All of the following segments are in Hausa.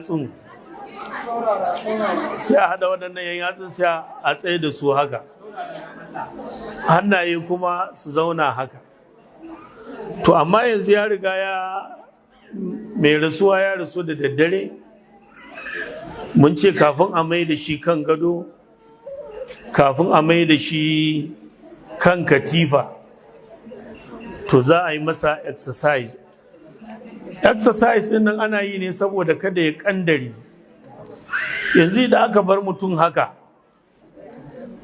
yatsun sai a haɗa waɗannan yan yatsun sai a tsaye da su haka, hannaye kuma su zauna haka. To amma yanzu ya riga mai rasuwa ya rasu da daddare, mun ce kafin a mai da shi kan gado, kafin a mai da shi kan katifa, to za a yi masa exercise din nan ana yi ne saboda kada ya kandare. Yanzu da aka bar mutum haka,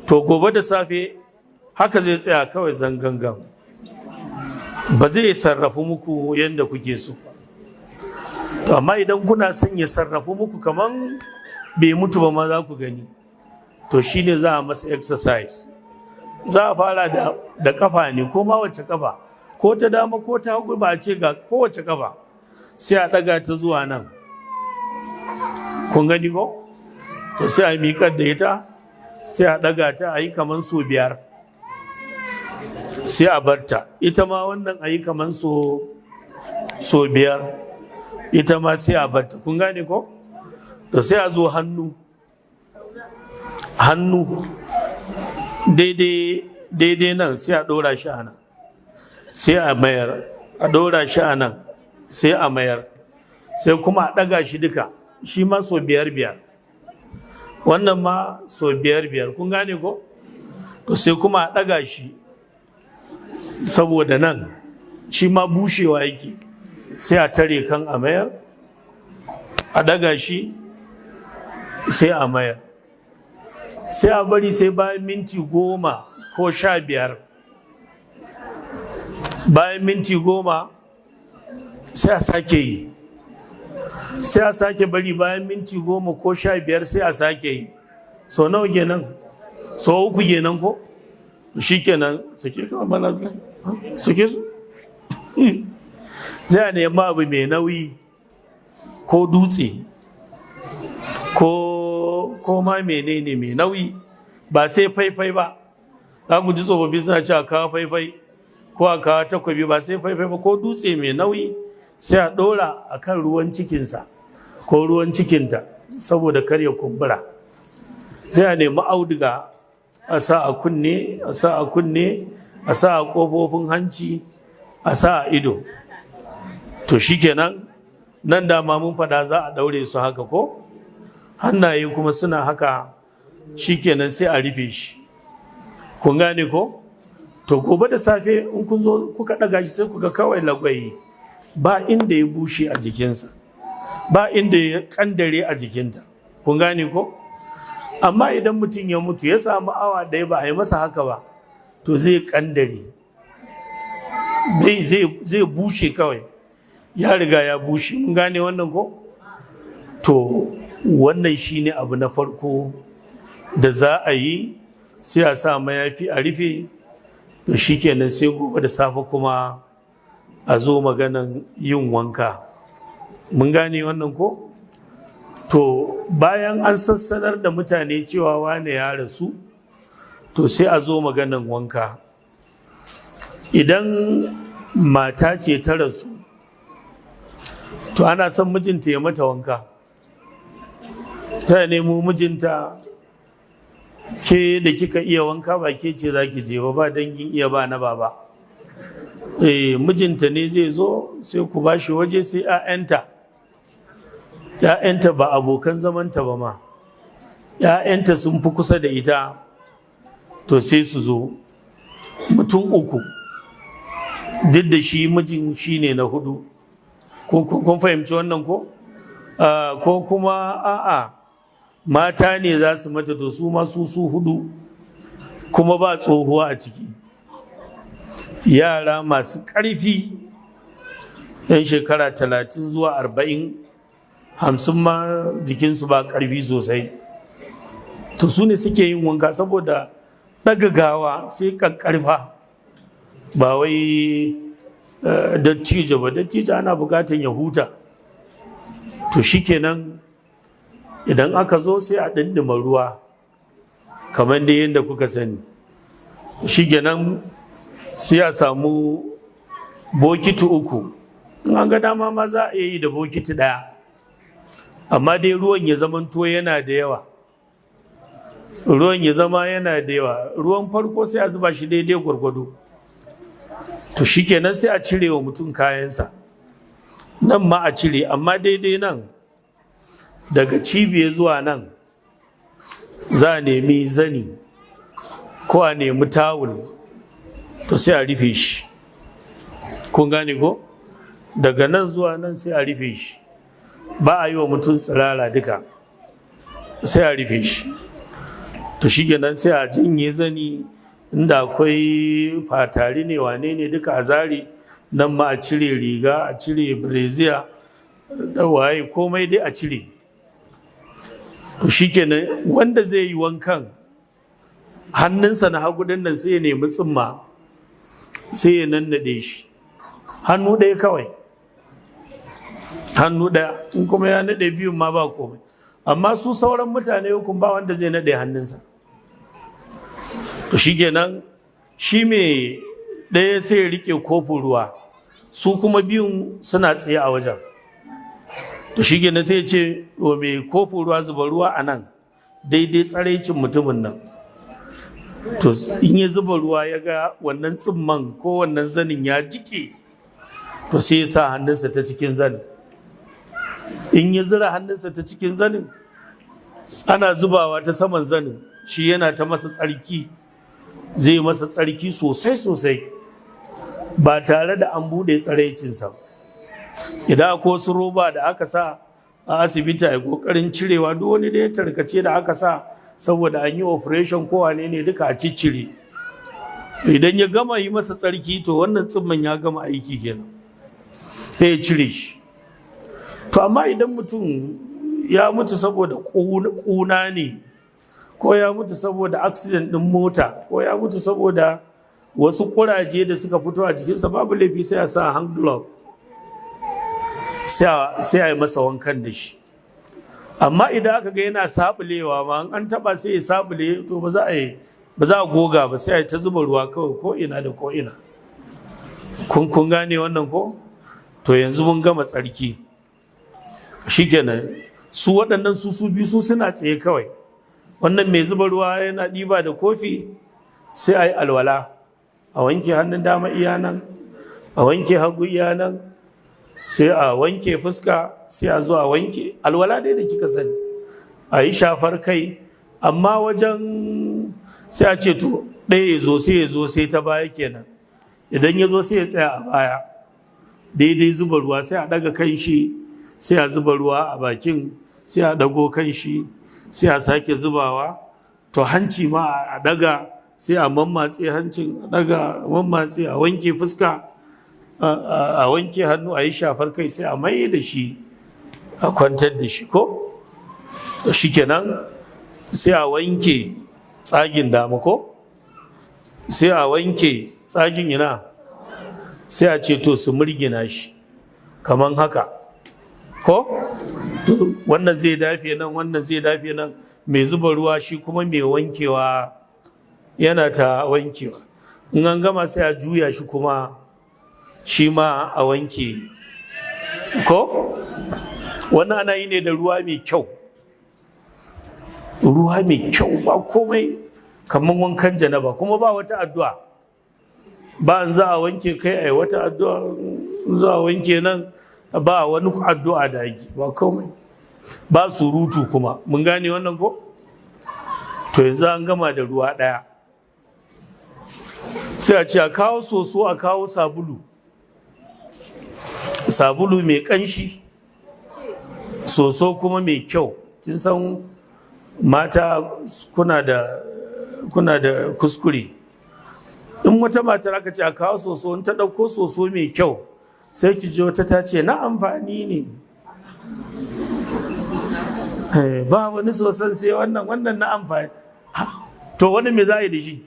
to gobe da safe haka zai tsaya kawai zangangan, ba zai sarrafu muku yadda kuke so. To amma idan kuna son ya sarrafu muku kaman bai mutu ba ma za ku gani, to shine za a masa exercise. Za a fara da kafa ne, ko ma wacce kafa, ko ta dama ko ta hagu, ba a ce ga kowace kafa, sai a ɗaga ta zuwa nan. Kun gani ko? To sai a miƙar da ita, sai a ɗaga ta a yi kaman so 5, sai a barta. Ita ma wannan a yi kaman so 5, ita ma sai a barta. Kun gane ko? To sai a zo hannu daidai nan, sai a ɗora shi a nan, sai a mayar, a ɗora shi a nan, sai a mayar, sai kuma a ɗaga shi duka, shi ma so 5, wannan ma so 5. Kun gane ko? To sai kuma a ɗaga shi, saboda nan shi ma bushewa yake, sai a tare kan a mayar, a ɗaga shi, sai a mayar, sai a bari sai bayan minti 10 ko 15. Bayan minti 10 sai a sake yi, sai a sake bari bayan minti 10 ko 15 sai a sake yi. So nawa kenan? So 3 kenan ko? Shi kenan, sake kawai mana sake su. Zai a nemi abu mai nauyi, ko dutse, ko ma menene mai nauyi, ba sai faifai ba. Za ku ji tsofaffi suna cewa kawo faifai, ko a kawo takwabi, ba sai faifai ba, ko dutse mai nauyi, sai a ɗora a kan ruwan cikinsa ko ruwan cikinta, saboda kar ya kumbura. Sai a nemi auduga a sa a kunne, a sa a kunne, a sa a ƙofofin hanci, a sa a ido. To shikenan, nan dama mun faɗa za a ɗaure su haka ko? Hannaye kuma suna haka, shikenan sai a rufe shi. Kun gane ko? To gobe da safe in kun zo kuka ɗaga shi, sai kuga kawai lagwayi, ba inda ya bushe a jikinsa, ba inda ya kandare a jikinta. Kun gane ko? Amma idan mutum ya mutu ya samu awa ɗaya ba a yi masa haka ba, to zai kandare, zai bushe kawai, ya riga ya bushe. Mun gane wannan ko? To wannan shine abu na farko da za a yi, sai a sa mayafi a rufe. To shikenan sai gobe da safe kuma a zo maganan yin wanka. Mun gane wannan ko? To bayan an sassanar da mutane cewa wane ya rasu, to sai a zo maganan wanka. Idan mata ce ta rasu, to ana son mijinta ya mata wanka. Ta nemo mijinta, ke da kika iya wanka ba ke ce za ki je ba dangin iya ba na baba. Mijinta ne zai zo, sai ku ba shi waje, sai 'ya'yanta ba abokan zamanta ba ma, 'ya'yanta sun fi kusa da ita, to sai su zo mutum 3, duk da shi mijin shi ne na 4. Kun fahimci wannan ko? Ko kuma a'a, mata ne za su mata, to su ma su 4, kuma ba tsohuwa a ciki, yara masu ƙarfi, 'yan shekara 30 zuwa 40, 50 ma jikinsu ba ƙarfi sosai. To su ne suke yin wanka, saboda ɗaga gawa sai ƙarfa, ba wai dattijo ba. Dattijo ana buƙatar ya huta. To shikenan, idan aka zo sai a ɗinɗima ruwa, kamar da yadda kuka sani. Shikenan sai a samu bokiti 3, in an ga dama ma za a yi da bokiti 1. amma dai ruwan ya zamanto yana da yawa, ruwan ya zama yana da yawa. Ruwan farko sai a zuba shi daidai gwargwado, to shikenan sai a cire wa mutum kayansa, nan ma a cire, amma daidai nan daga cibiya zuwa nan za a nemi zani ko a nemi tawul, to sai a rufe shi. Kun gane ko? Daga nan zuwa nan sai a rufe shi, ba a yi wa mutum tsirara duka, sai a rufe shi. To shi kenan sai a jinye zani, inda akwai fatari ne wane ne duka a zari, nan ma a cire riga, a cire breziya da waye, komai dai a cire. To shi kenan wanda zai yi wankan, hannunsa na hagu nan sai ya nemi tsumma, sai ya nannade shi hannu ɗaya kawai, hannu ɗaya. In kuma ya naɗe biyun ma ba komai, amma su sauran mutane hukun ba wanda zai naɗe hannunsa. To shi kenan shi mai ɗaya sai ya riƙe kofin ruwa, su kuma biyun suna tsaye a wajen. To shi kenan sai ya ce wa mai kofin ruwa zuba ruwa a nan daidai tsaraicin mutumin nan. To in ya zuba ruwa ya ga wannan tsimman ko wannan zanin ya jike, to sai ya sa hannunsa ta cikin zanin. In ya zira hannunsa ta cikin zanin, ana zubawa ta saman zanin, shi yana ta masa tsarki, zai masa tsarki sosai sosai ba tare da an buɗe tsaraicinsa. Idan akwai wasu roba da aka sa a asibiti a kokarin cirewa, duk wani da ya tarkace da aka sa saboda an yi operation ko wane ne duka a ciccire. Idan ya gama yi masa tsarki, to wannan tsimman ya gama aiki kenan, sai ya cire shi. To amma idan mutum ya mutu saboda ƙuna ne, ko ya mutu saboda accident ɗin mota, ko ya mutu saboda wasu ƙuraje da suka fito a jikinsa, babu laifi sai a sa hand glove, sai a yi masa wankan da shi. Amma idan aka ga yana sabulewa ma, an taba sai ya sabule, to ba za a goga ba, sai a yi ta zuba ruwa kawai ko ina da ko ina. Kun gane wannan ko? To yanzu mun gama tsarki, shikenan su waɗannan su biyu su suna tsaye kawai. Wannan mai zuba ruwa yana ɗiba da kofi, sai a yi alwala, a wanke hannun dama iya nan, a wanke hagu iya nan, sai a wanke fuska, sai a zo a wanke alwala dai da kika sani, a yi shafar kai. Amma wajen sai a ce to ɗaya ya zo sai ta baya kenan. Idan ya zo sai ya tsaya a baya daidai zuba ruwa, sai a ɗaga kan shi, sai a zuba ruwa a bakin, sai a ɗago kan shi, sai a sake zubawa. To hanci ma a ɗaga, sai a mammatse hancin, a ɗaga mammatse, a wanke fuska, a wanke hannu, a yi shafar kai, sai a mai da shi, a kwantar da shi ko? Shi kenan sai a wanke tsagin dama ko? Sai a wanke tsagin ina, sai a ce to su murgina shi kaman haka ko? To wannan zai dafe nan, wannan zai dafe nan. Mai zuba ruwa shi kuma mai wankewa yana ta wankewa. In an gama sai a juya shi kuma shi ma a wanke ko? Wannan ana yi ne da ruwa mai kyau, ruwa mai kyau, ba komai, kamar wankan janaba, kuma ba wata addu'a. Ba an za a wanke kai a yi wata addu'a, za a wanke nan ba wani addu'a da ake, ba komai, ba surutu kuma. Mun gane wannan ko? To yanzu an gama da ruwa ɗaya, sai a ce a kawo soso, a kawo sabulu, sabulu mai ƙanshi, soso kuma mai kyau. Kin san mata kuna da kuskure. In wata matar aka ce a kawo soso, in ta ɗauko soso mai kyau, sai ki ji wata ta ce na amfani ne, ba wani soson sai wannan na amfani. To wani me za a yi da shi?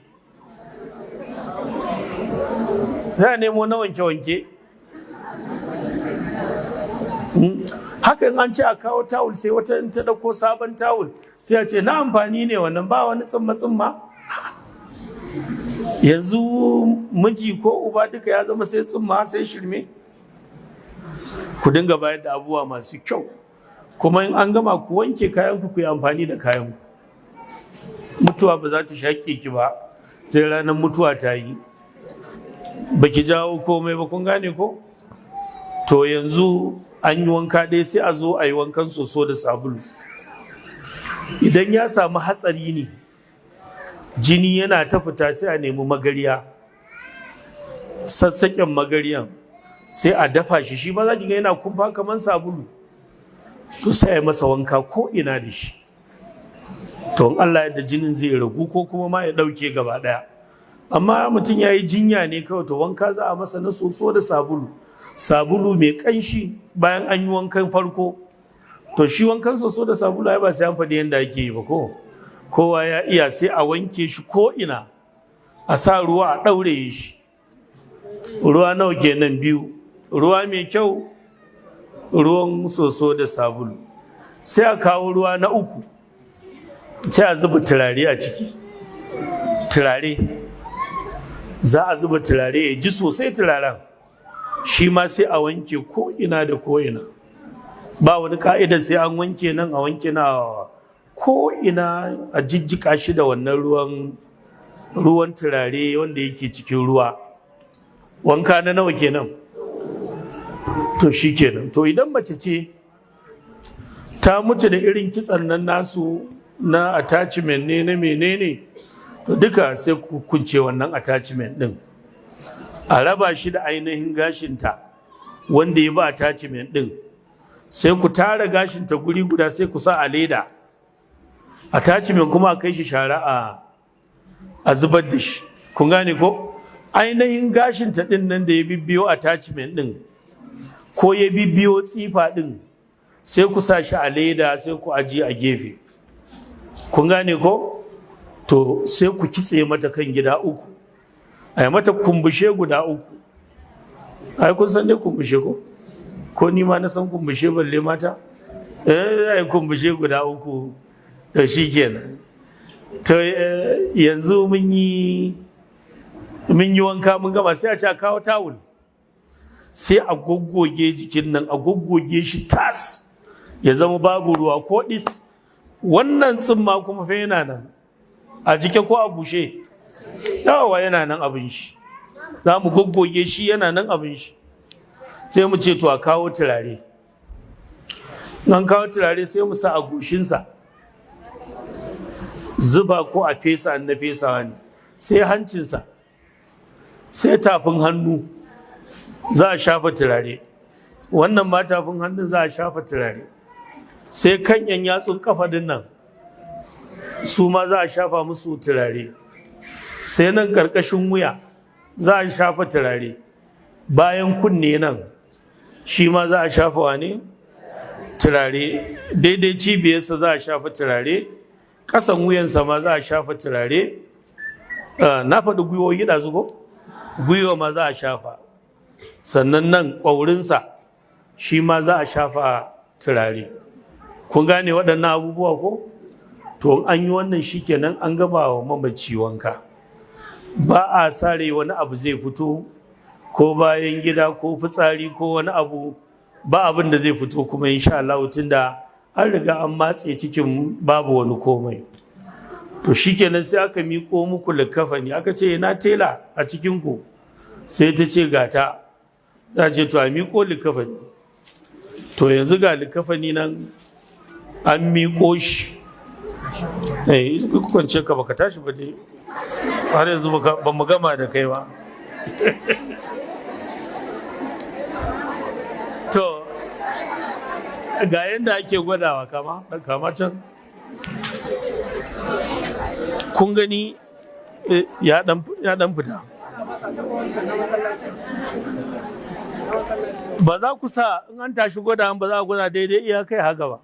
Za a nemo na wanke-wanke. Haka in an ce a kawo tawul, sai wata in ta ɗauko sabon tawul, sai a ce na amfani ne wannan, ba wani tsimma-tsimma. Yanzu miji ko uba duka ya zama sai tsimma sai shirme. Ku dinga bayar da abubuwa masu kyau, kuma in an gama ku wanke kayan ku yi amfani da kayan ku. Mutuwa ba za ta shaƙe ki ba sai ranar mutuwa ta yi, baki jawo komai ba, kun gane ko? To yanzu an yi wanka ɗaya sai a zo a yi wankan soso da sabulu. Idan ya samu hatsari ne, jini yana ta fita, sai a nemi magariya, sassaƙen magariyan sai a dafa shi, shi ma za ki ga yana kumfa kamar sabulu, to sai a yi masa wanka ko ina da shi. To in Allah yadda jinin zai ragu ko kuma ma ya ɗauke gaba ɗaya. Amma mutum ya yi jinya ne kawai, to wanka za a masa na soso da sabulu, sabulu mai ƙanshi bayan an yi wankan farko. To shi wankan soso da sabulu ai ba sai an faɗi yadda ake yi ba ko? Kowa ya iya, sai a wanke shi ko ina, a sa ruwa a ɗaure shi. Ruwa nawa kenan? 2. Ruwa mai kyau, ruwan soso da sabulu. Sai a kawo ruwa na 3, sai a zuba turare a ciki. Turare za a zuba turare ya ji sosai turaren, shi ma sai a wanke ko ina da ko ina. Ba wani ka'ida sai an wanke nan a wanke na, ko ina a jijjika shi da wannan ruwan turare wanda yake cikin ruwa. Wanka na nawa kenan? To shi kenan. To idan mace ce ta mutu da irin kitsan nan nasu na attachment ne na menene, to duka sai ku kunce wannan attachment din, a raba shi da ainihin gashinta wanda ya ba attachment din, sai ku tara gashinta guri guda, sai ku sa a leda. Attachment kuma a kai shi shara a zubar da shi. Kun gane ko? Ainihin gashinta din nan da ya bibbiyo attachment din ko ya bibbiyo tsifa din, sai ku sa shi a leda, sai ku ajiye a gefe. Kun gane ko? To sai ku kitse mata kan gida 3, a yi mata kumbushe guda 3. Ai kun san dai kumbushe ko ni ma na san kumbushe balle mata? Ai kumbushe guda 3, to shi kenan. To yanzu mun yi wanka mun gama, sai a ci a kawo tawul, sai a goggoge jikin nan, a goggoge shi tas, ya zama babu ruwa ko dis. Wannan tsimma kuma fa yana nan a jike ko a bushe? Yawa yana nan abin shi, za mu goggoge shi, yana nan abin shi. Sai mu ce to a kawo turare. An kawo turare sai mu sa a goshinsa, zuba ko a fesa na fesawa ne. Sai hancinsa, sai tafin hannu za a shafa turare. Wannan ma tafin hannun za a shafa turare. Sai kan yan yatsun kafa din nan, su ma za a shafa musu turare. Sai nan karkashin wuya za a shafa turare. Bayan kunne nan shi ma za a shafa wane? Turare. Daidai cibiyarsa za a shafa turare, ƙasan wuyansa ma za a shafa turare. Na faɗi gwiwoyi da zugo? Gwiwa ma za a shafa. Sannan nan ƙwaurinsa shi ma za a shafa turare. Kun gane waɗannan abubuwa ko? To an yi wannan shi kenan, an gama wa mamaci wanka. Ba a sare wani abu zai fito, ko bayan gida ko fitsari ko wani abu, ba abin da zai fito kuma insha Allah, tunda an riga an matse cikin babu wani komai. To shikenan sai aka miƙo muku likafani, aka ce na tela a cikin ku, sai ta ce gata. Za ce to a miƙo likafani. To yanzu ga likafani nan an miƙo shi. Kwance ka baka tashi ba dai, har yanzu ba mu gama da kai ba. To ga yadda ake gwadawa, kama can. Kun gani ya dan fita. Ba za ku sa in an tashi gwada, ba za a gwada daidai iya kai haka ba.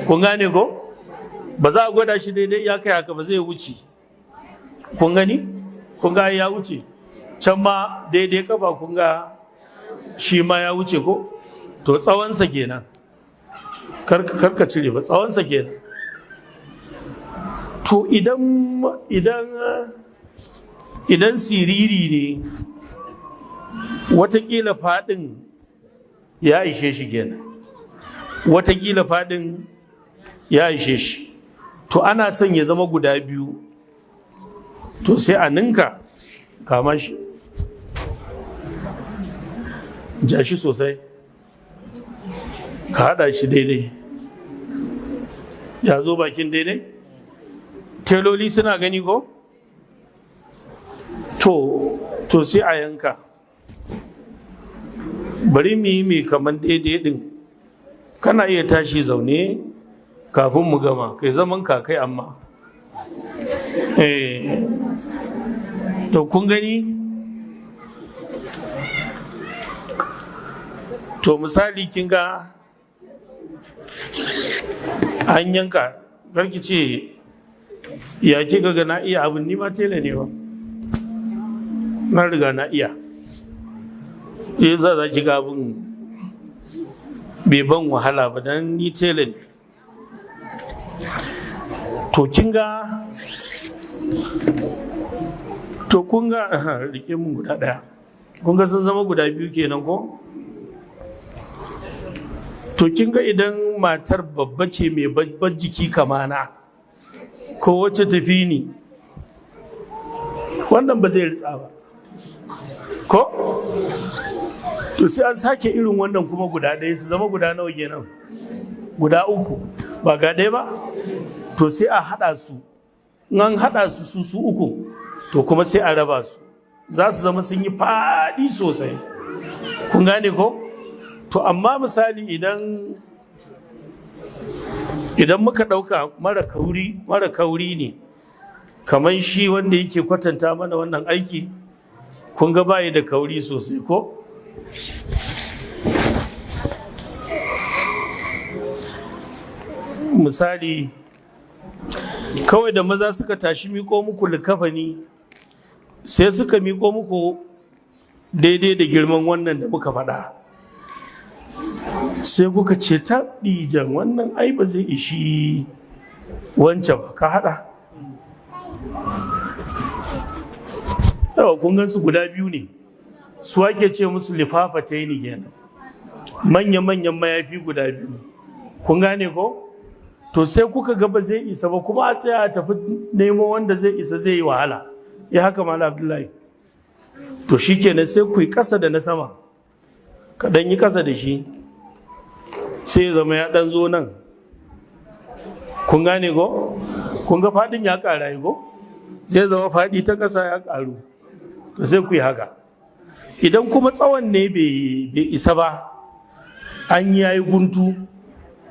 Kun gane ko? Ba za a gwada shi daidai iya kai haka ba, zai wuce. Kun gani? Kun ga ya wuce. Can ma daidai kafa kun ga shi ma ya wuce ko? To tsawonsa kenan. Karka cire ba, tsawonsa kenan. To idan siriri ne, watakila faɗin ya ishe shi kenan. watakila faɗin ya ishe shi, to ana son ya zama guda biyu, to sai a ninka, kama shi ja shi sosai, ka haɗa shi daidai, ya zo bakin daidai. Teloli suna gani ko? To sai a yanka, bari mu yi mai kaman daidai din. Kana iya tashi zaune kafin mu gama, kai zaman kakai amma to kun gani. To misali kin ga an yanka, karki ce ya kika ga na iya abin, ni ma tela ne ba, na riga na iya. Za ki ga abin bai ban wahala ba dan ni tela ne. To kin ga, to kun ga rike mun guda daya, kun ga sun zama guda biyu kenan ko? To kin ga idan matar babba ce mai babban jiki kamana, ko wacce tafi ni, wannan ba zai ritsa ba ko? To sai an sake irin wannan kuma guda ɗaya, su zama guda nawa kenan? Guda uku, ba ga ɗaya ba? To sai a haɗa su, in an haɗa su uku, to kuma sai a raba su, za su zama sun yi faɗi sosai. Kun gane ko? To amma misali idan muka ɗauka mara kauri ne, kamar shi wanda yake kwatanta mana wannan aiki, kun ga bayi da kauri sosai ko? Misali kawai da maza suka tashi miko muku likafani, sai suka miko muku daidai da girman wannan da muka faɗa, sai kuka ce ta ɗijan wannan ai ba zai ishi wancan ba, ka haɗa. Yawa kun gansu guda biyu ne, su ake ce musu lifafa ta yi kenan, manya-manyan mayafi guda biyu. Kun gane ko? To sai kuka ga ba zai isa ba, kuma a tsaya a tafi nemo wanda zai isa zai yi wahala. Ya haka Malam Abdullahi. To shi kenan sai ku yi ƙasa da na sama, kaɗan yi ƙasa da shi, sai ya zama ya ɗan zo nan. Kun gane ko? Kun ga faɗin ya ƙara yi ko? Zai zama faɗi ta ƙasa ya ƙaru. To sai ku yi haka. Idan kuma tsawon ne bai isa ba, an yayi guntu,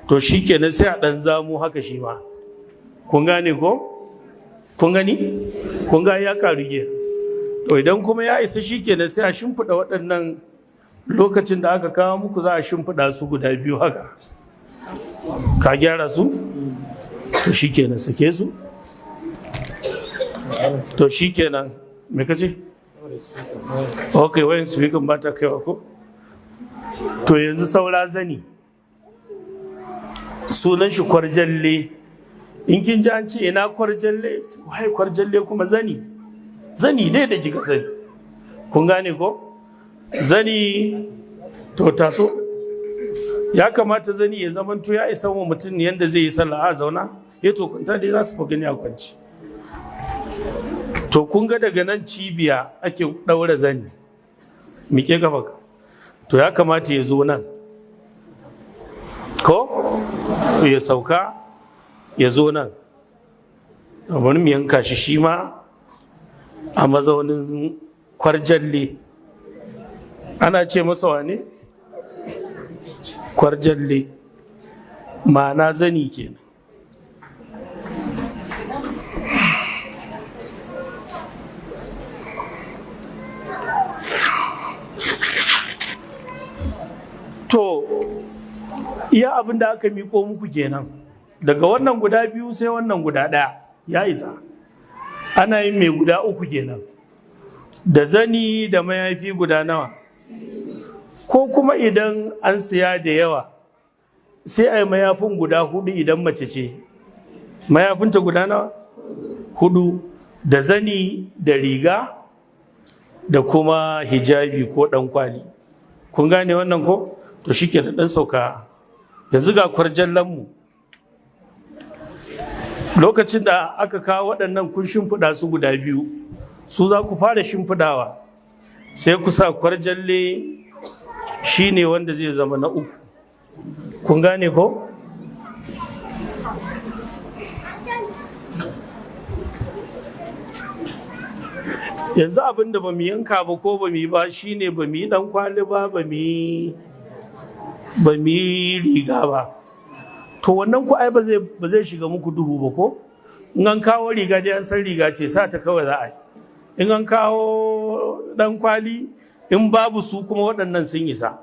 to shi kenan sai a ɗan zamo haka shi ma. Kun gane ko? Kun gani? Kun ga ya ƙaru ke. To idan kuma ya isa shi kenan sai a shimfiɗa waɗannan, lokacin da aka kawo muku za a shimfiɗa su guda biyu haka. Ka gyara su? To shi kenan sake su. To shi kenan, me ka ce? Ok, wayan speaker ba ta kaiwa ko? To yanzu saura zani. Sunan shi kwarjalle. In kin ji an ce ina kwarjalle, wai kwarjalle kuma zani. Zani dai da kika sani. Kun gane ko? Zani to taso. Ya kamata zani ya zamanto ya isa wa mutum yanda zai yi sallah a zauna. Ya to kunta dai za su fa gani a kwanci. To kun ga daga nan cibiya ake ɗaura zani. Mike gaba ka. To ya kamata ya zo nan. Ko? Ya sauka ya zo nan. Bari mu yanka shi ma a mazaunin kwarjalle. Ana ce masa wane? Kwarjalle. Ma'ana zani kenan. To iya abin da aka miko muku kenan, daga wannan guda biyu sai wannan guda ɗaya ya isa. Ana yin mai guda uku kenan, da zani da mayafi guda nawa, ko kuma idan an siya da yawa sai a yi mayafin guda hudu idan mace ce. Mayafinta guda nawa? Hudu, da zani da riga da kuma hijabi ko ɗan kwali. Kun gane wannan ko? To shi ke da ɗan sauka yanzu ga kwarjallanmu lokacin da aka kawo waɗannan kun shimfiɗa su guda biyu su za ku fara shimfiɗawa sai ku sa kwarjalle shi ne wanda zai zama na uku. Kun gane ko? Yanzu abin da ba mu yanka ba ko ba mu yi ba shi ne ba mu yi ɗan kwali ba ba mu yi riga ba. To wannan ku ai ba zai shiga muku duhu ba ko? In an kawo riga dai an san riga ce sa ta kawai za a yi. In an kawo ɗan kwali in babu su kuma waɗannan sun isa.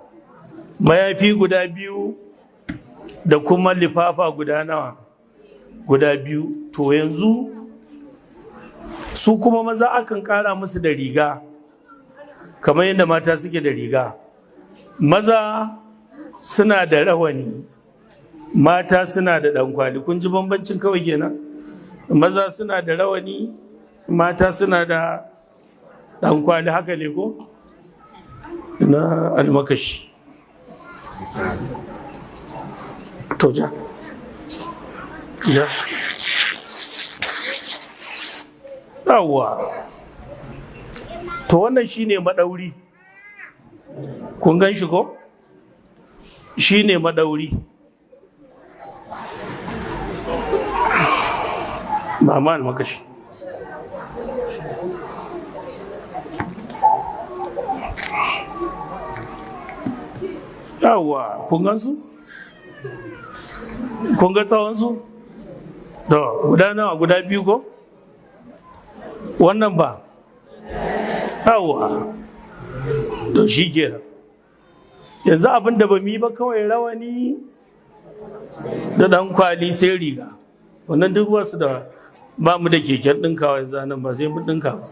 Mayafi guda biyu da kuma lifafa guda nawa? Guda biyu. To yanzu su kuma maza akan ƙara musu da riga kamar yadda mata suke da riga. Maza suna da rawani, mata suna da ɗankwali. Kun ji bambancin kawai kenan? Maza suna da rawani, mata suna da ɗankwali, haka ne ko? Na almakashi. To ja. Yawwa. To wannan shine maɗauri. Kun gan shi ko? Shine maɗauri. Mama almakashi. Yawwa, kun gan su? Kun ga tsawon su? To, guda nawa? Guda biyu ko? Wannan ba? Yawwa. To shi kenan. Yanzu abin da ba mu yi ba kawai rawani da ɗan kwali sai riga. Wannan duk wasu da ba mu da keken ɗinkawa yanzu nan ba sai mu ɗinka ba.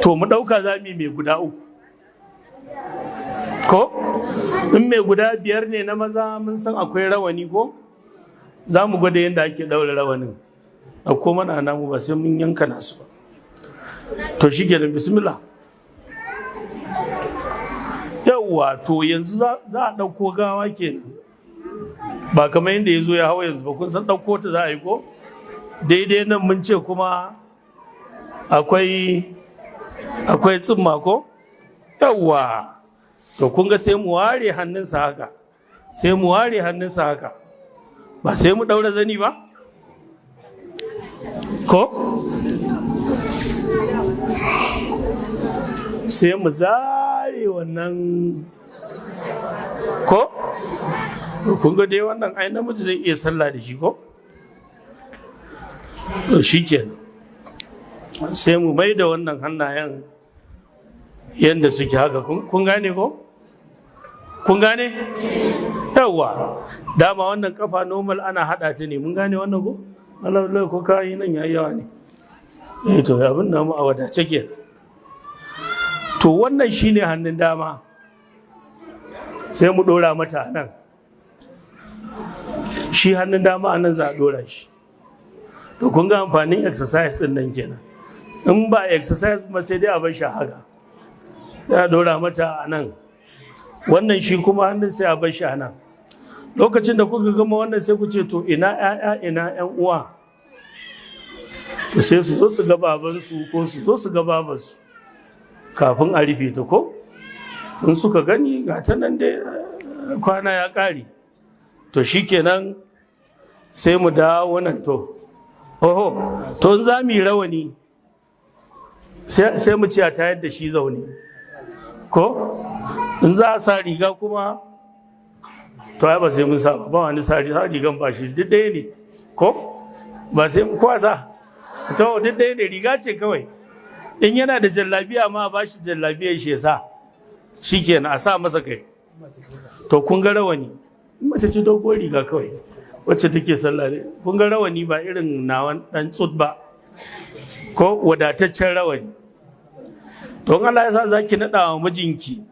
To mu ɗauka za mu yi mai guda uku. Ko? In mai guda biyar ne na maza mun san akwai rawani ko? Za mu gwada yadda ake ɗaura rawanin. Ɗauko mana namu ba sai mun yanka nasu ba. To shi kenan bismillah. Yawwa, to yanzu za a ɗauko gawa kenan. Ba kamar yadda ya zo ya hawa yanzu ba, kun san ɗauko ta za a yi ko? Daidai nan mun ce kuma akwai tsimma ko? Yawwa. To kun ga sai mu ware hannunsa haka. Sai mu ware hannunsa haka. Ba sai mu ɗaura zani ba? Ko? Sai mu zare wannan ko? Kun ga dai wannan ai namiji zai iya sallah da shi ko? Shi kenan. Sai mu mai da wannan hannayen yadda suke haka. Kun gane ko? Kun gane? Yawwa. Dama wannan kafa normal ana haɗa ta ne. Mun gane wannan ko? Allah ko kayi nan yayi yawa ne. To abin da mu a wadace kenan. To wannan shine hannun dama. Sai mu ɗora mata a nan. Shi hannun dama a nan za a ɗora shi. To kun ga amfanin exercise ɗin nan kenan. In ba exercise ba sai dai a bar shi haka. Ya ɗora mata a nan. Wannan shi kuma hannun sai a bar shi a nan. Lokacin da kuka gama wannan sai ku ce to ina ƴaƴa ina ƴan uwa. Sai su zo su ga babansu ko su zo su ga babansu. Kafin a rufe ta ko? In suka gani ga ta nan dai kwana ya ƙare. To shi kenan sai mu dawo nan to. Oho, to za mu yi rawani sai mu ce a tayar da shi zaune. Ko? In za a sa riga kuma to ai ba sai mun sa ba wani sa rigan ba shi duk ɗaya ne. Ko? Ba sai mu kwasa. To duk ɗaya ne riga ce kawai. In yana da jallabiya ma ba shi jallabiyar shi ya sa. Shi kenan a sa masa kai. To kun ga rawani. Mace ce doguwar riga kawai. Wacce take sallah ne. Kun ga rawani ba irin nawan dan tsut ba. Ko wadataccen rawani. To Allah ya sa za ki naɗa wa mijinki.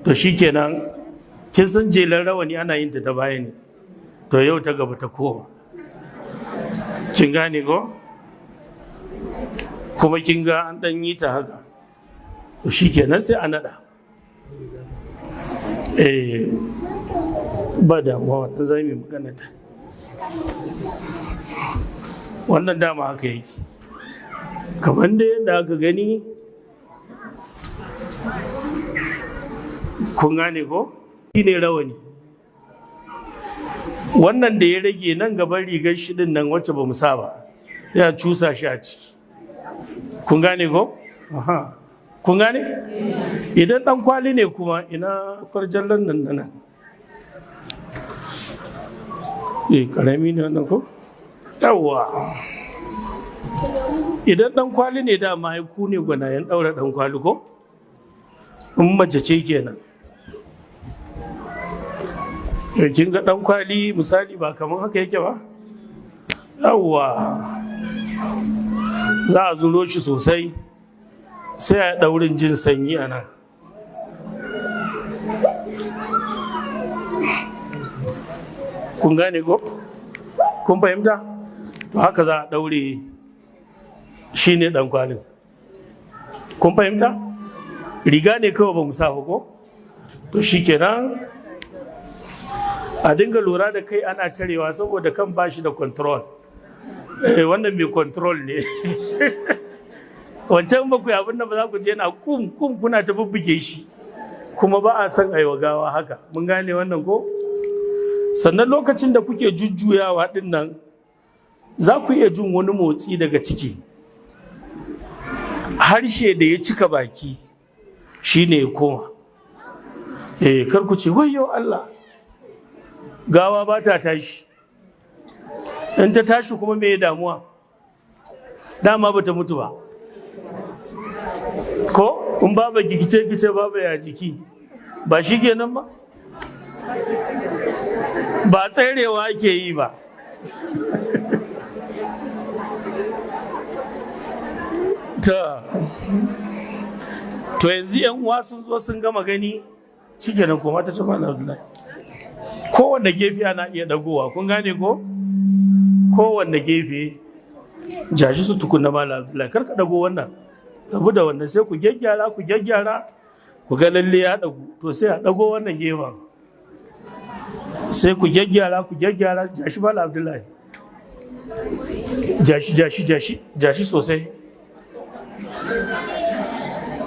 To shi kenan kin san jelar rawani ana yin ta baya ne. To yau ta gaba ta koma. Kin gane ko? Kuma kin ga an ɗan yi ta haka. To shi kenan sai a naɗa. ba damuwa wannan za mu magana ta. Wannan dama haka yake kamar da yadda aka gani, kun gane ko? Shi ne rawani. Wannan da ya rage nan gaban rigar shi din nan wacce ba mu sa ba, ya cusa shi a ciki. Kun gane ko? Aha. Kun gane? Idan dan kwali ne kuma ina kwarjallan nan nan. Karami ne wannan ko? Yawwa. Idan dan kwali ne da mahaiku ne gwanayen daura dan kwali ko? In mace ce kenan. Kin ga dan kwali misali ba kamar haka yake ba? Yawwa. Za a zuro shi sosai sai a daurin jin sanyi a nan. Kun gane ko? Kun fahimta? To haka za a daure shi ne dan kwalin. Kun fahimta? Riga ne kawai ba mu sa ba ko? To shi kenan a dinga lura da kai ana tarewa saboda kan bashi da control. Wannan mai control ne. Wancan ba ku abin da ba za ku je na kum kuna ta bubbuge shi. Kuma ba a son aiwa gawa haka. Mun gane wannan ko? Sannan lokacin da kuke jujjuyawa din nan za ku iya jin wani motsi daga ciki. Harshe da ya cika baki shi ne ya koma. Kar ku ce wayyo Allah, gawa ba ta tashi. In ta tashi kuma me damuwa? Dama ba ta mutu ba. Ko in baba gigice baba ya jiki ba shi kenan ba? Ba tserewa ake yi ba. To yanzu yan uwa sun zo sun gama gani shikenan kuma ta ce Malam Abdullahi kowanne gefe ana iya dagowa, kun gane ko? Kowanne gefe jashi su tukunna Malam Abdullahi kar ka dago wannan, rabu da wannan, sai ku gyaggyara ku ga lalle ya dagu, to sai a dago wannan gefen, sai ku gyaggyara jashi Malam Abdullahi, jashi sosai.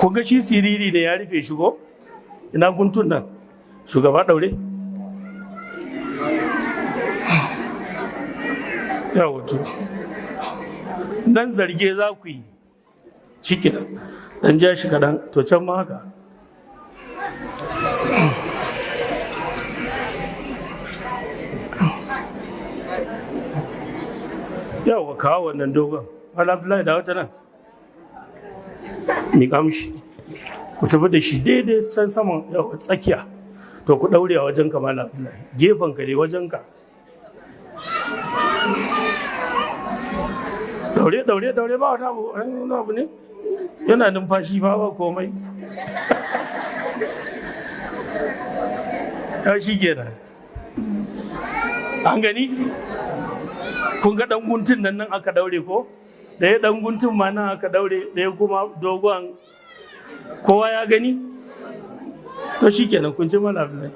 Kun ga shi siriri ne ya rufe shi ko? Ina guntun nan shugaba daure ya wato nan zarge za ku yi shi dan ja shi kaɗan, to can ma haka. Yawa kawo wannan dogon Malam Abdullahi da wata nan mi kamshi ku tafi da shi daidai can saman tsakiya, to ku daure a wajen ka Malam Abdullahi, gefen ka ne wajen ka, daure ba wata abu ne yana numfashi ba komai. Ya shi kenan an gani. Kun ga dan guntun nan aka daure ko? Ɗaya dan guntun ma nan aka daure, ɗaya kuma dogon, kowa ya gani? To shi kenan kun ce Malam Abdullahi.